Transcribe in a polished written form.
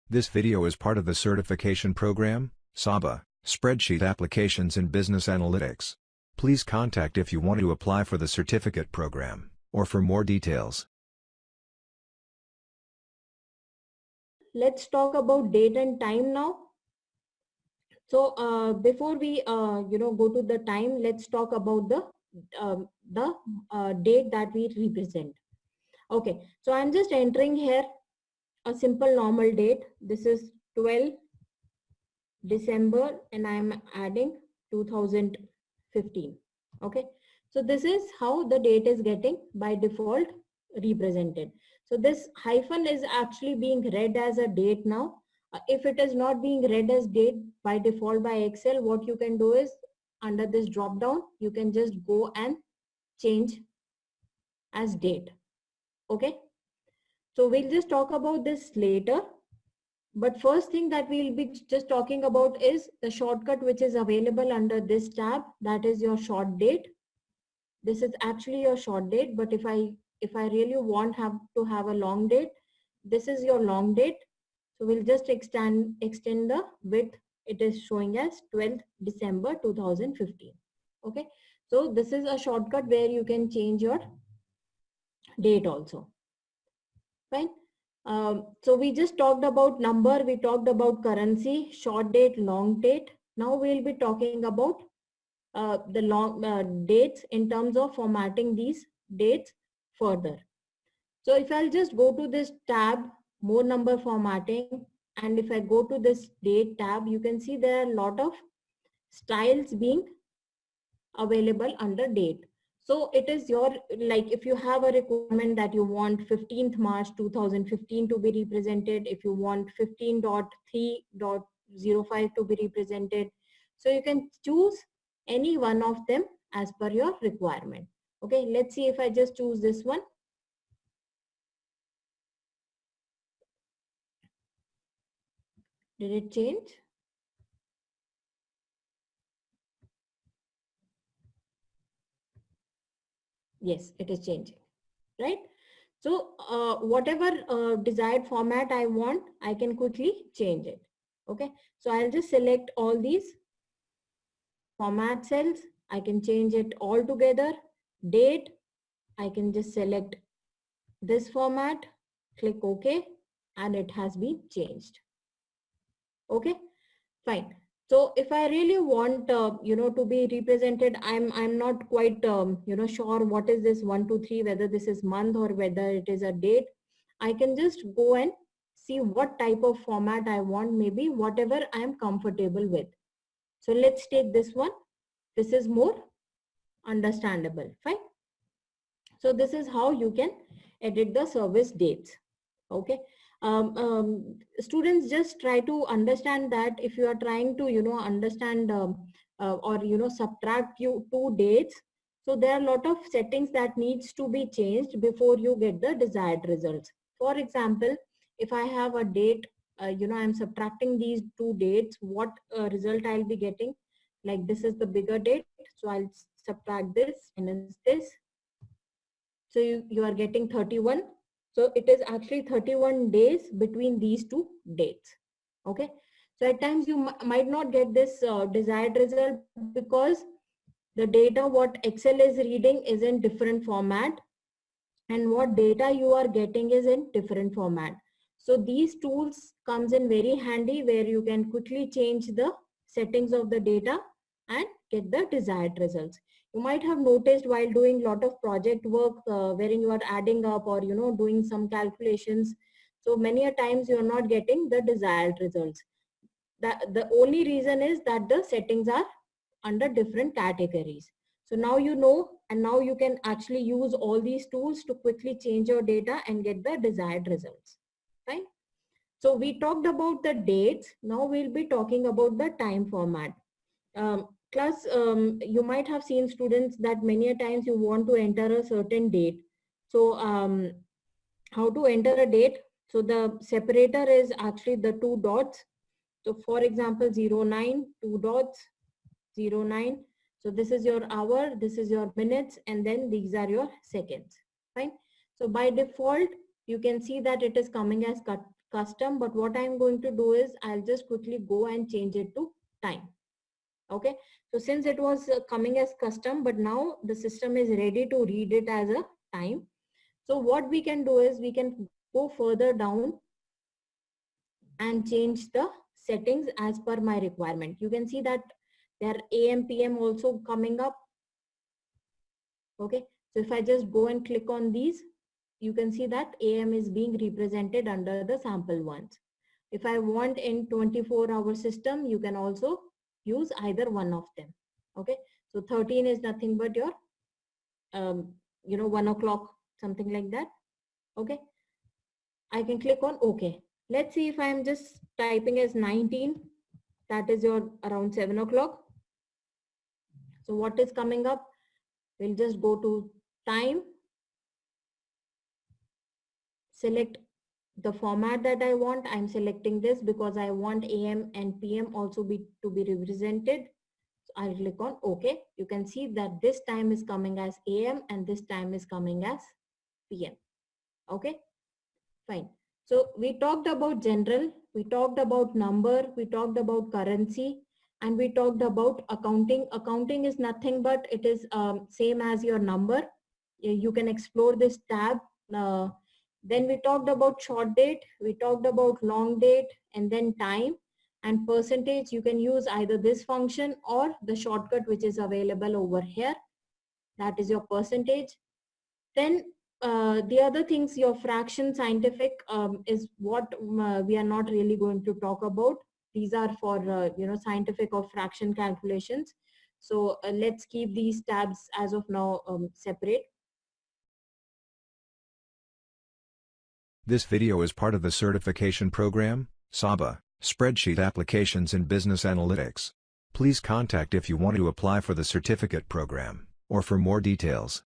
This video is part of the certification program, SABA, Spreadsheet Applications in Business Analytics. Please contact if you want to apply for the certificate program, or for more details. Let's talk about date and time now. So before we go to the time, let's talk about the date that we represent. Okay, so I'm just entering here a simple normal date. This is 12 December and I'm adding 2015. Okay, so this is how the date is getting by default represented. So this hyphen is actually being read as a date now. If it is not being read as date by default by Excel, what you can do is under this drop down, you can just go and change as date. Okay, so we'll just talk about this later. But first thing that we'll be just talking about is the shortcut which is available under this tab, that is your short date. This is actually your short date, but if I really want to have a long date, this is your long date. So we'll just extend the width. It is showing as 12th December 2015. Okay, so this is a shortcut where you can change your date also. Fine. So we just talked about number, we talked about currency, short date, long date. Now we'll be talking about the long dates in terms of formatting these dates further. So if I'll just go to this tab, more number formatting, and if I go to this date tab, you can see there are a lot of styles being available under date. So it is your, like if you have a requirement that you want 15th March 2015 to be represented, if you want 15.3.05 to be represented, so you can choose any one of them as per your requirement. Okay, let's see if I just choose this one. Did it change? Yes, it is changing, right? So whatever desired format I want, I can quickly change it. Okay, so I'll just select all these format cells. I can change it all together. Date, I can just select this format, click OK, and it has been changed. Okay, fine. So if I really want to be represented, I'm not quite sure what is this 1 2 3, whether this is month or whether it is a date. I can just go and see what type of format I want, maybe whatever I am comfortable with. So let's take this one. This is more understandable. Fine. So this is how you can edit the service dates. Okay. Students, just try to understand that if you are trying to understand or subtract two dates, so there are a lot of settings that needs to be changed before you get the desired results. For example, if I have a date, I'm subtracting these two dates, what result I'll be getting, like this is the bigger date, so I'll subtract this minus this, so you are getting 31. So it is actually 31 days between these two dates. Okay, so at times you might not get this desired result because the data what Excel is reading is in different format, and what data you are getting is in different format. So these tools comes in very handy, where you can quickly change the settings of the data and get the desired results. You might have noticed while doing a lot of project work wherein you are adding up or doing some calculations, so many a times you are not getting the desired results. The only reason is that the settings are under different categories. So now you know, and now you can actually use all these tools to quickly change your data and get the desired results. Fine. So we talked about the dates. Now we'll be talking about the time format. Class, you might have seen, students, that many a times you want to enter a certain date. So how to enter a date? So the separator is actually the two dots. So for example, 09, two dots, 09. So this is your hour, this is your minutes, and then these are your seconds. Fine. So by default, you can see that it is coming as custom, but what I'm going to do is I'll just quickly go and change it to time. Okay, so since it was coming as custom, but now the system is ready to read it as a time. So what we can do is we can go further down and change the settings as per my requirement. You can see that there are AM, PM also coming up. Okay, so if I just go and click on these, you can see that AM is being represented under the sample ones. If I want in 24-hour system, you can also use either one of them. Okay, so 13 is nothing but your 1 o'clock, something like that. Okay, I can click on OK. Let's see if I'm just typing as 19, that is your around 7 o'clock. So what is coming up? We'll just go to time, select the format that I want. I'm selecting this because I want AM and PM also to be represented. So I'll click on OK. You can see that this time is coming as AM and this time is coming as PM. Okay, fine. So we talked about general, we talked about number, we talked about currency, and we talked about accounting. Accounting is nothing but it is same as your number. You can explore this tab. Then we talked about short date, we talked about long date, and then time and percentage. You can use either this function or the shortcut which is available over here. That is your percentage. Then the other things, your fraction, scientific, is what we are not really going to talk about. These are for scientific or fraction calculations. So let's keep these tabs as of now separate. This video is part of the certification program, SABA, Spreadsheet Applications in Business Analytics. Please contact if you want to apply for the certificate program, or for more details.